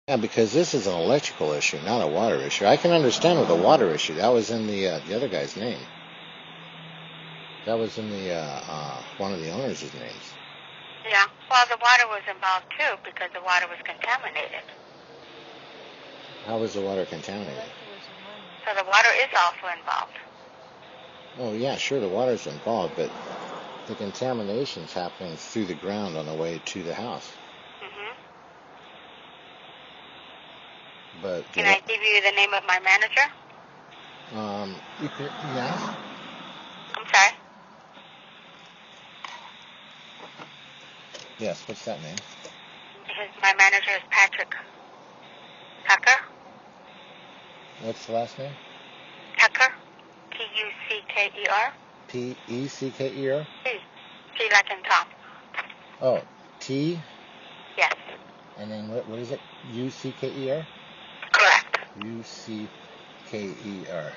Yeah, because this is an electrical issue, not a water issue. I can understand with a water issue. That was in the other guy's name. That was in the one of the owners' names. Yeah. Well, the water was involved too because the water was contaminated. How was the water contaminated? So the water is also involved. Oh yeah, sure, the water's involved, but the contamination's happening through the ground on the way to the house. Mhm. But can I give you the name of my manager? You could, yeah. I'm sorry. Yes, what's that name? My manager is Patrick Tucker. What's the last name? Tucker. Tucker. Pecker. T like in Tom. Oh, T. Yes. And then what is it? Ucker. Correct. Ucker.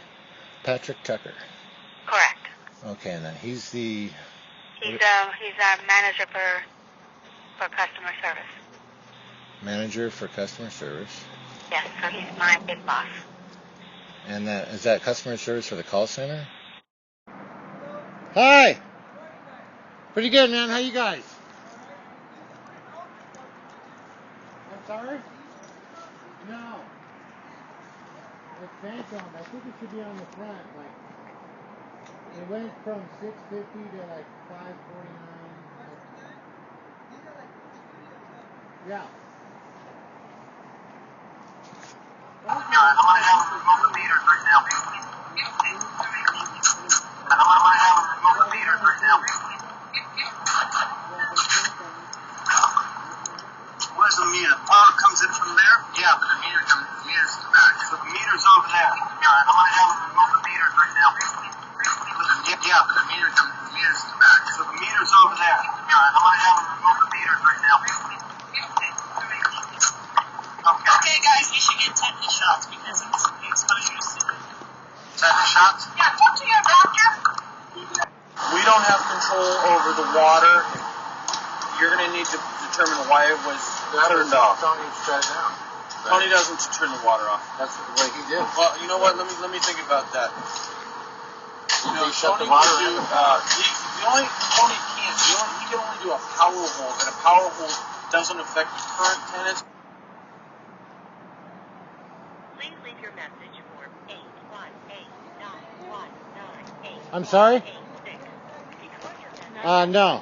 Patrick Tucker. Correct. Okay, and then he's our manager for customer service. Manager for customer service. Yes, so he's my big boss. And is that customer service for the call center? Hi. Pretty good, man. How you guys? I'm sorry? No. It's bank owned. I think it should be on the front. Like, it went from 650 to like 549. Yeah. I'm gonna have them remove the meters right now. I'm gonna have them remove the meters right now. Where's the meter? Power comes in from there? Yeah, but the meters come back. So the meter's over there. Yeah, I'm gonna have them remove the meters right now. Yeah, but the meters come back. So the meter's over there. Yeah, I'm gonna have them remove the meters right now. Okay, guys, you should get tetanus shots because it's exposure to sick. Tetanus shots? Yeah, talk to your doctor. We don't have control over the water. You're going to need to determine why it was turned off. Tony doesn't turn the water off. That's the way he did. Well, you know what? Let me think about that. You know, Tony the water can do. Tony can't. He can only do a power hold, and a power hold doesn't affect the current tenants. Please leave your message for 818-919-8. I'm sorry? No.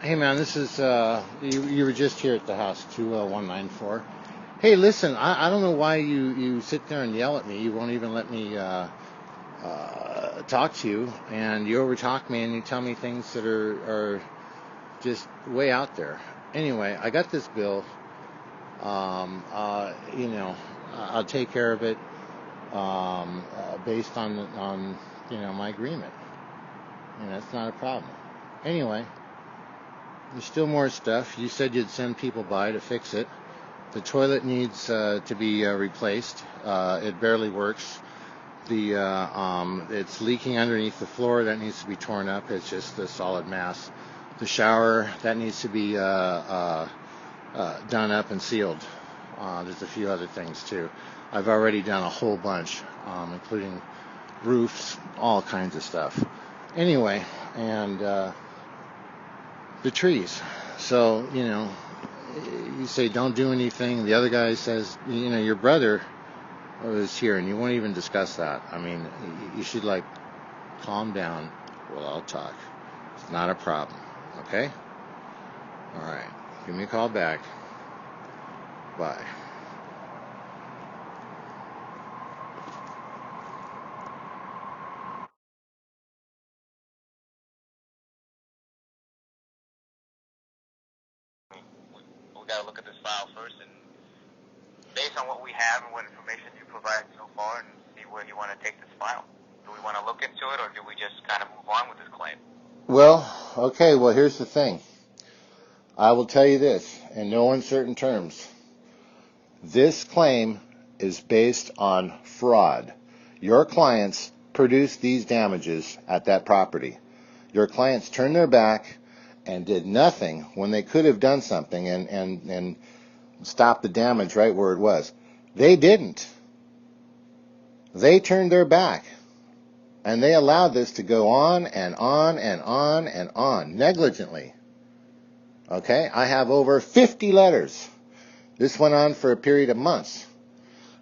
Hey man, this is, you were just here at the house, 20194. Hey, listen, I don't know why you sit there and yell at me. You won't even let me, talk to you, and you overtalk me and you tell me things that are just way out there. Anyway, I got this bill. I'll take care of it, based on my agreement. And that's not a problem. Anyway, there's still more stuff. You said you'd send people by to fix it. The toilet needs to be replaced. It barely works. It's leaking underneath the floor. That needs to be torn up. It's just a solid mass. The shower, that needs to be done up and sealed. There's a few other things too. I've already done a whole bunch, including roofs, all kinds of stuff. Anyway, and the trees. So, you say don't do anything. The other guy says, your brother was here, and you won't even discuss that. I mean, you should calm down. Well, I'll talk. It's not a problem. Okay? All right. Give me a call back. Bye. We got to look at this file first, and based on what we have and what information you provided so far, and see where you want to take this file. Do we want to look into it, or do we just kind of move on with this claim? Well, okay. Well, here's the thing. I will tell you this in no uncertain terms. This claim is based on fraud. Your clients produced these damages at that property. Your clients turned their back and did nothing when they could have done something and stopped the damage right where it was. They didn't. They turned their back. And they allowed this to go on and on and on and on, negligently. Okay? I have over 50 letters. This went on for a period of months.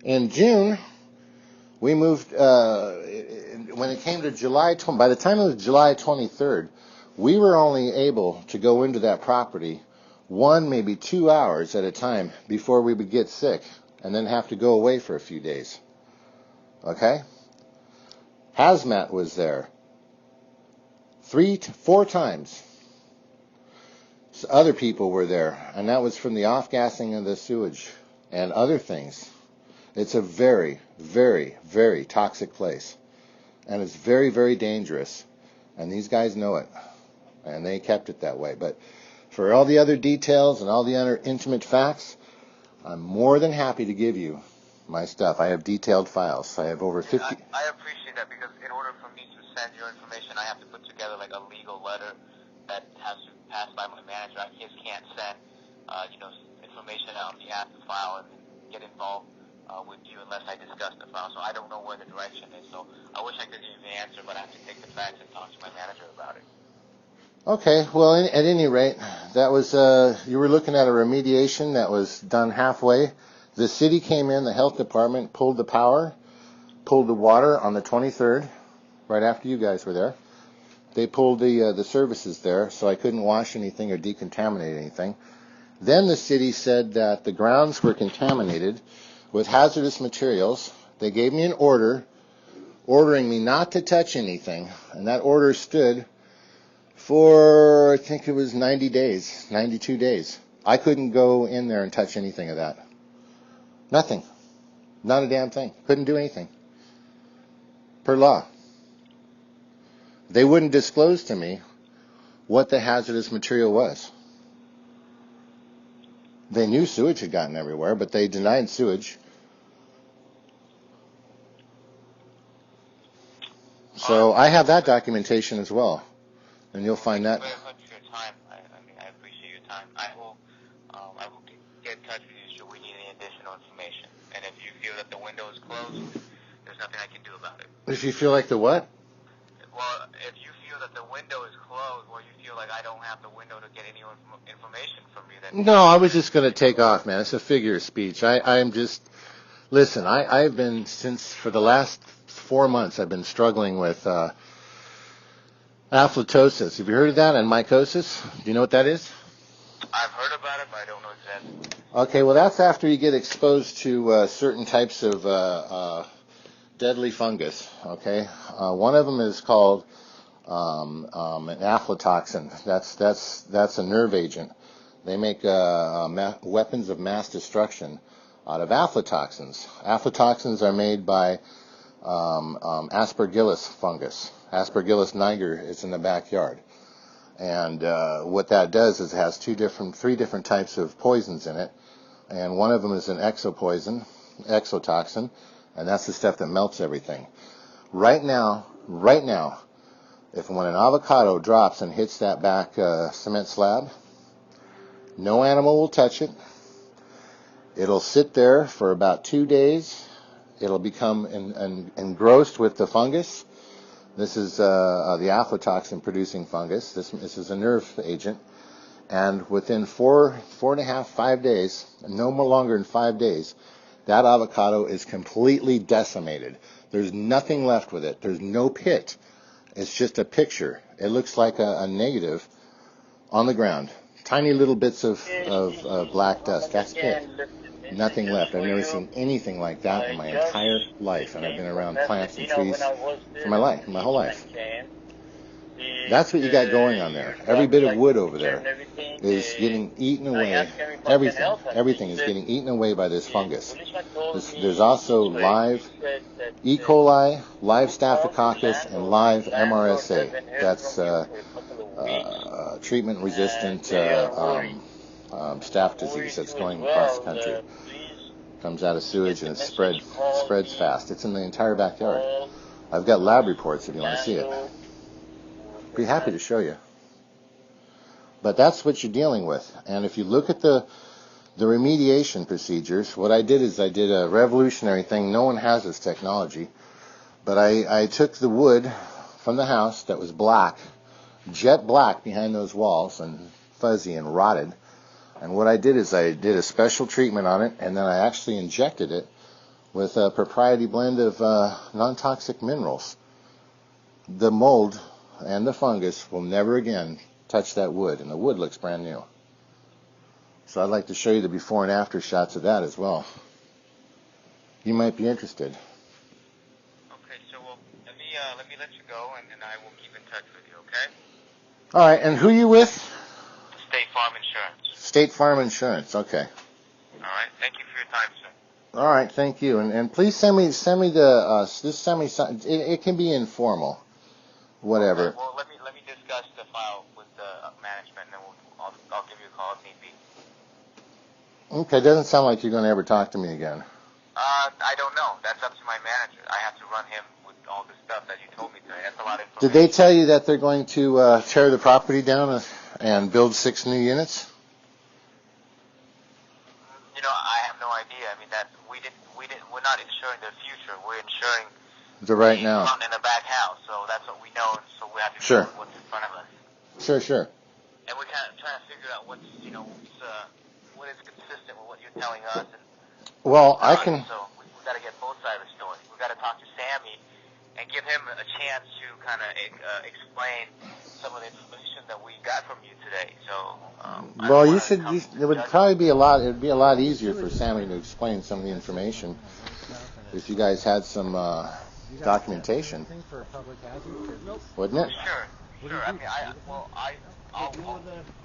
In June, we moved, when it came to by the time it was July 23rd, we were only able to go into that property 1, maybe 2 hours at a time before we would get sick and then have to go away for a few days. Okay? Hazmat was there 3 to 4 times. So other people were there, and that was from the off-gassing of the sewage and other things. It's a very, very, very toxic place, and it's very, very dangerous, and these guys know it, and they kept it that way. But for all the other details and all the other intimate facts, I'm more than happy to give you my stuff. I have detailed files. I have over 50. I appreciate that, because in order for me to send your information, I have to put together like a legal letter that has to pass by my manager. I just can't send, information out on behalf of the file and get involved with you unless I discuss the file. So I don't know where the direction is. So I wish I could give you the answer, but I have to take the facts and talk to my manager about it. Okay, well, at any rate, that was, you were looking at a remediation that was done halfway. The city came in, the health department pulled the power, pulled the water on the 23rd, right after you guys were there. They pulled the services there, so I couldn't wash anything or decontaminate anything. Then the city said that the grounds were contaminated with hazardous materials. They gave me an order ordering me not to touch anything, and that order stood for, I think it was 90 days, 92 days. I couldn't go in there and touch anything of that. Nothing. Not a damn thing. Couldn't do anything. Per law. They wouldn't disclose to me what the hazardous material was. They knew sewage had gotten everywhere, but they denied sewage. So I have that documentation as well, and you'll find that. Thank you very much for your time. I appreciate your time. I will get in touch with you should we need any additional information. And if you feel that the window is closed, there's nothing I can do about it. If you feel like the what? Well, if you feel that the window is closed, or you feel like I don't have the window to get any information from you, then... No, I was just going to take off, man. It's a figure of speech. I'm just... Listen, I've been, for the last 4 months, I've been struggling with aflatosis. Have you heard of that? And mycosis? Do you know what that is? I've heard about it, but I don't know exactly. Okay, well, that's after you get exposed to certain types of deadly fungus, okay? One of them is called an aflatoxin. That's a nerve agent. They make weapons of mass destruction out of aflatoxins. Aflatoxins are made by Aspergillus fungus. Aspergillus niger is in the backyard. And what that does is it has 3 different types of poisons in it. And one of them is an exotoxin, and that's the stuff that melts everything. Right now, when an avocado drops and hits that back cement slab, no animal will touch it. It'll sit there for about 2 days. It'll become engrossed with the fungus. This is the aflatoxin producing fungus. This is a nerve agent. And within 4.5, 5 days, no more longer than 5 days, that avocado is completely decimated. There's nothing left with it. There's no pit. It's just a picture. It looks like a negative on the ground. Tiny little bits of black dust. That's it. Nothing left. I've never seen anything like that in my entire life, and I've been around plants and trees for my whole life. That's what you got going on there. Every bit of wood over there is getting eaten away. Everything is getting eaten away by this fungus. There's also live E. coli, live staphylococcus, and live MRSA. That's treatment-resistant staph disease that's going across the country. comes out of sewage and it spreads fast. It's in the entire backyard. I've got lab reports if you want to see it. Be happy to show you. But that's what you're dealing with. And if you look at the remediation procedures, what I did is I did a revolutionary thing. No one has this technology. But I took the wood from the house that was black, jet black behind those walls and fuzzy and rotted. And what I did is I did a special treatment on it, and then I actually injected it with a proprietary blend of non-toxic minerals. The mold and the fungus will never again touch that wood, and the wood looks brand new. So I'd like to show you the before and after shots of that as well. You might be interested. Okay, so let me let you go, and then I will keep in touch with you, okay? All right, and who you with? State Farm Insurance. State Farm Insurance, okay. All right, thank you for your time, sir. All right, thank you, and please send me some. It can be informal, whatever. Okay, well, let me discuss the file with the management, and then I'll give you a call if need be. Okay, doesn't sound like you're going to ever talk to me again. I don't know. That's up to my manager. I have to run him with all the stuff that you told me today. That's a lot of information. Did they tell you that they're going to tear the property down and build 6 new units? You know, I have no idea. I mean, we're not insuring the future. We're insuring the right now. Front and the back house. So that's what we know. So we have to Sure. know what's in front of us. Sure. And we're kind of trying to figure out what is consistent with what you're telling us. And well, I can. So we got to get both sides of the story. We got to talk to Sammy and give him a chance to kind of explain some of the information that we got from you today. So. Well, it would probably be a lot. It would be a lot easier for Sammy to explain some of the information if you guys had some documentation, wouldn't it? Sure. I mean,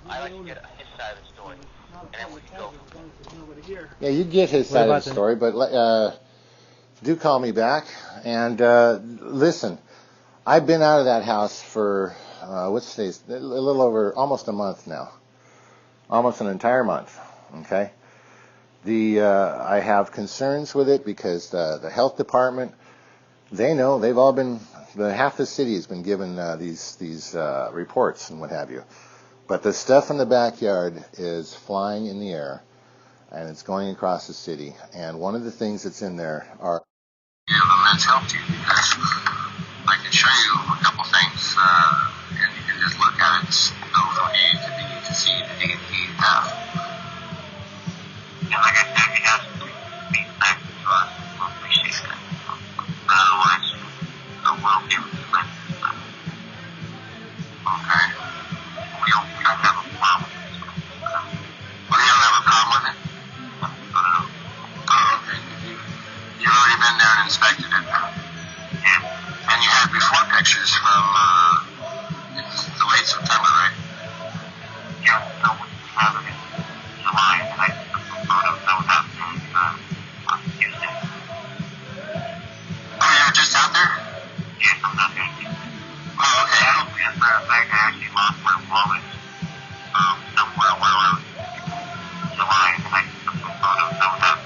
I like to get his side of the story, and then we can go from there. Yeah, you get his side of the story, but do call me back. And listen, I've been out of that house for what's today's? A little over almost a month now, almost an entire month. Okay. I have concerns with it because the health department, they know they've all been. Half the city has been given these reports and what have you. But the stuff in the backyard is flying in the air, and it's going across the city. And one of the things that's in there are... Yeah, well, that's helped you because I can show you a couple things, and you can just look at it, go from A to B to C to D to E to F. And like I said, you have to be thankful to us. We appreciate it. But otherwise, we'll be with you. Okay? We don't have a problem with it. Well, you don't have a problem with it? I don't know. Oh, okay. You've already been there and inspected it. Yeah. And you had before pictures from the late September, right? Yeah, no, we have it in July, and I took some photos that was out on Tuesday. Oh, you were just out there? Yes, I'm not there. Oh, okay. As a matter of fact, I actually lost my wallet somewhere around July, and I took some photos that was out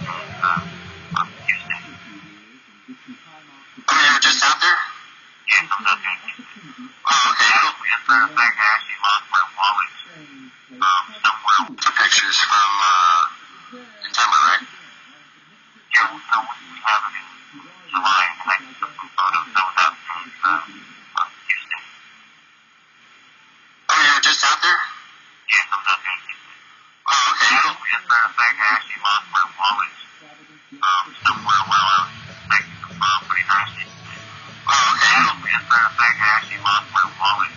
on Tuesday. Oh, you were just out there? Yes, I'm not there. Oh, okay. As a matter of fact, I actually lost my wallet somewhere. The pictures from September, right? Yeah, no, we have it in July, and I took some photos that was out on Tuesday. Oh, you were just out there? Yes, I'm not there. Oh, okay. As a matter of fact, I actually lost my wallet somewhere around the property nicely. Oh, okay. As a matter of fact, I actually lost my wallet.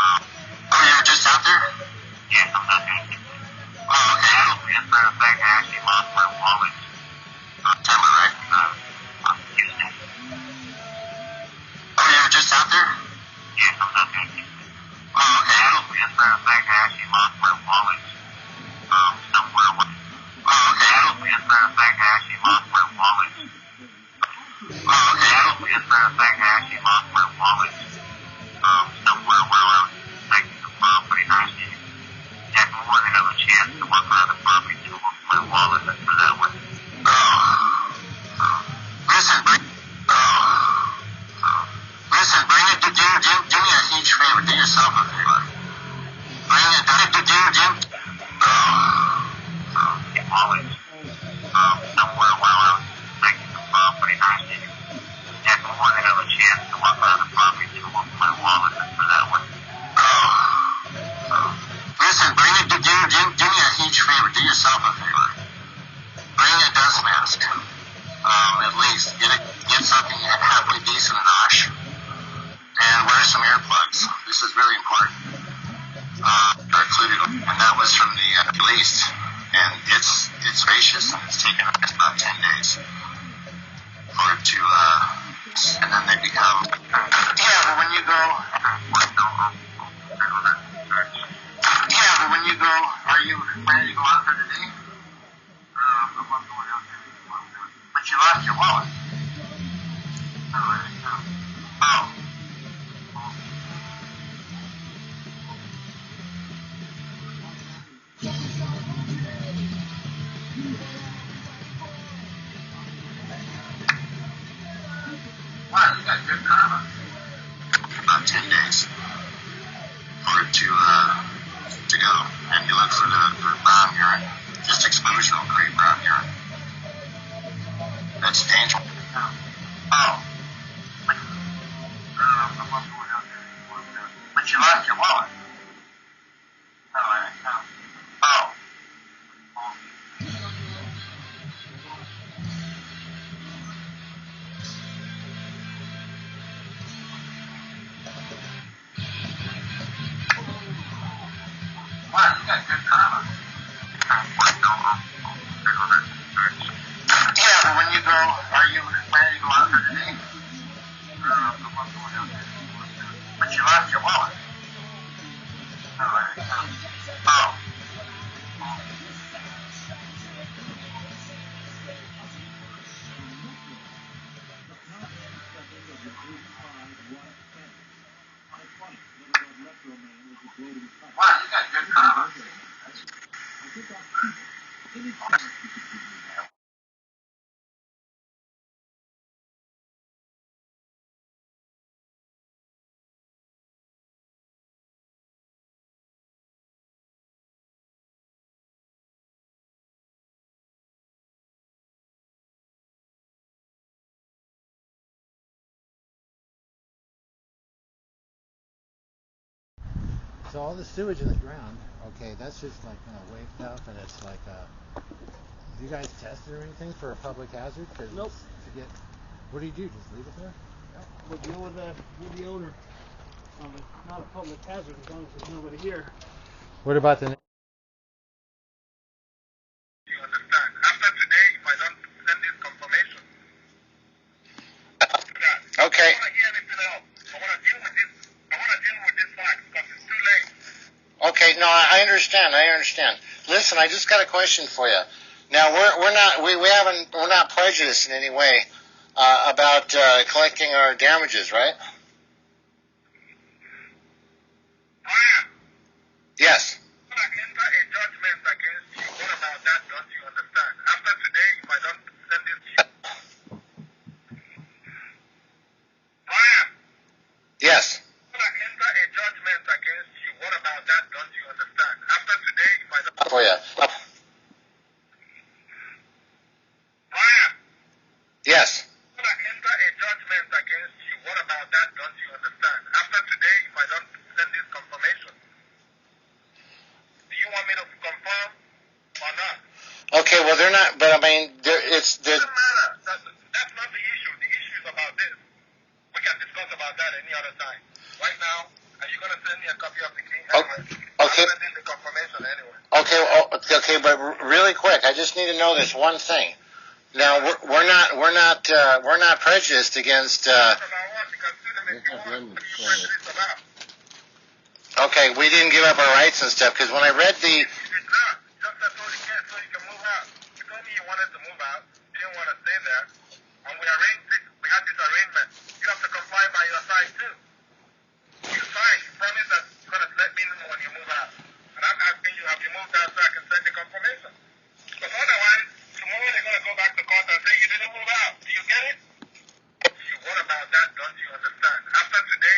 Oh, you were just out there? Yes, I'm not there. Oh, okay. As a matter of fact, I actually lost my wallet September, right? On Tuesday. Oh, you were just out there? Yes, I'm not there. Oh, okay. As a matter of fact, I actually lost my wallet somewhere. Oh, okay. As a matter of fact, I actually lost my wallet. Oh, okay. As a matter of fact, I actually lost my wallet somewhere around the property nicely. Had more than another chance to work around the property to look for my wallet for that one. Oh, bring it to do me a huge favor. Do yourself a favor. Bring it to do. Always somewhere where I'm making the property nice. And more than have a chance to walk around the property to look my wallet for that one. Listen, bring it to do me a huge favor. Do yourself a favor. Bring a dust mask. At least get something halfway decent and Osh. And wear some earplugs. This is really important. Are included, and that was from the least. And it's spacious, and it's taken us about 10 days for it to, and then they become, yeah, but when you go, are you planning to go out there today? I'm not going out there. But you lost your wallet. Oh. Wow, you got good karma. About 10 days for it to go. And you look for brown urine. Just exposure will create brown urine. That's dangerous. Oh. But you lost your wallet. Oh. Wow, you got good karma. Yeah, but when you go, are you planning to go out there today? But you lost your wallet. Oh. Wow, you got good karma. So all the sewage in the ground, okay, that's just like wave stuff, and it's like, do you guys test it or anything for a public hazard? Nope. What do you do? Just leave it there? We'll deal with the owner. It's not a public hazard as long as there's nobody here. What about the? You understand? After today, if I don't send this confirmation, okay. I don't want to hear anything else. I want to deal with this. I want to deal with this fact because it's too late. Okay, no, I understand. Listen, I just got a question for you. Now we're not prejudiced in any way about collecting our damages, right? Yes. I'm going to enter a judgment against you. What about that? Don't you understand? After today, if I don't send this to you. Brian. Yes. I'm going to enter a judgment against you. What about that? Don't you understand? After today, if I don't. For you. Brian. Yes. I'm going to enter a judgment against you. What about that? Don't you understand? After today, if I don't send this confirmation. Do you want me to confirm or not? Okay, well they're not, but I mean, it's the. Doesn't matter. That's not the issue. The issue is about this. We can discuss about that any other time. Right now, are you going to send me a copy of the key? Okay. I'm sending the confirmation anyway. Okay, but really quick, I just need to know this one thing. Now we're not prejudiced against. Okay, we didn't give up our rights and stuff because when I read the. And we arranged it. We had this arrangement. You have to comply by your side too. You signed. You promised that you're going to let me know when you move out. And I'm asking you, have you moved out so I can send the confirmation? Because otherwise, tomorrow they're going to go back to court and say you didn't move out. Do you get it? What about that? Don't you understand? After today.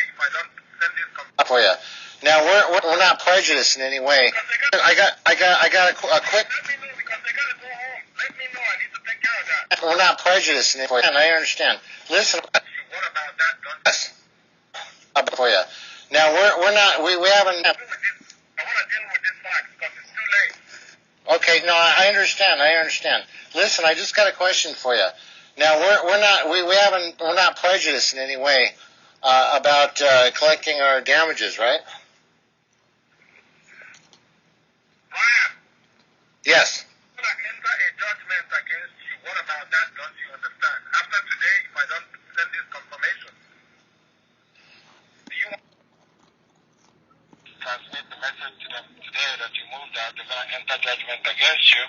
prejudice in any way. I got a quick. Let me know because they gotta go home. Let me know. I need to take care of that. We're not prejudiced in any way. And I understand. Listen. What about that? Yes. For you. Now we're not. We haven't. I want to deal with this fact because it's too late. Okay. No, I understand. Listen, I just got a question for you. Now we're not prejudiced in any way about collecting our damages, right? Brian. Yes. I'm going to enter a judgment against you. What about that? Don't you understand? After today, if I don't send this confirmation, do you want to transmit the message to them today that you moved out? They're going to enter judgment against you.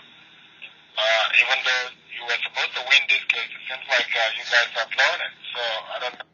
Even though you were supposed to win this case, it seems like you guys have blown it. So I don't know.